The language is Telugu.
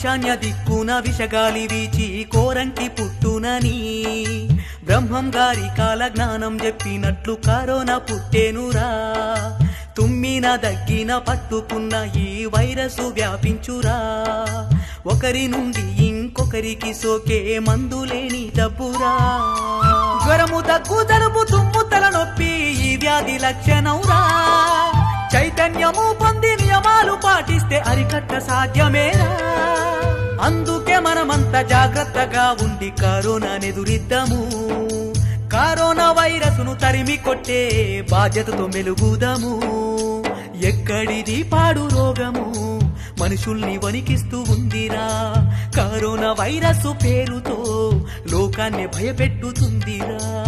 ఈశాన్య దిక్కున విషగాలి వీచి కోరంకి పుట్టునని బ్రహ్మం గారి కాల జ్ఞానం చెప్పినట్లు కరోనా పుట్టేనురా. తుమ్మిన దగ్గిన పట్టుకున్న ఈ వైరసు వ్యాపించురా. ఒకరి నుండి ఇంకొకరికి సోకే మందులేని జబ్బురా. జ్వరము, దగ్గు, జలుబు, తుమ్ము, తలనొప్పి ఈ వ్యాధి లక్షణంరా. చైతన్యము పొంది నియమాలు పాటిస్తే అరికట్ట సాధ్యమేరా. అందుకే మనమంతా జాగ్రత్తగా ఉండి కరోనాను ఎదురిద్దాము. కరోనా వైరస్ను తరిమి కొట్టే బాధ్యతతో మెలుగుదాము. ఎక్కడిది పాడు రోగము మనుషుల్ని వణికిస్తూ ఉందిరా. కరోనా వైరస్ పేరుతో లోకాన్ని భయపెట్టుతుందిరా.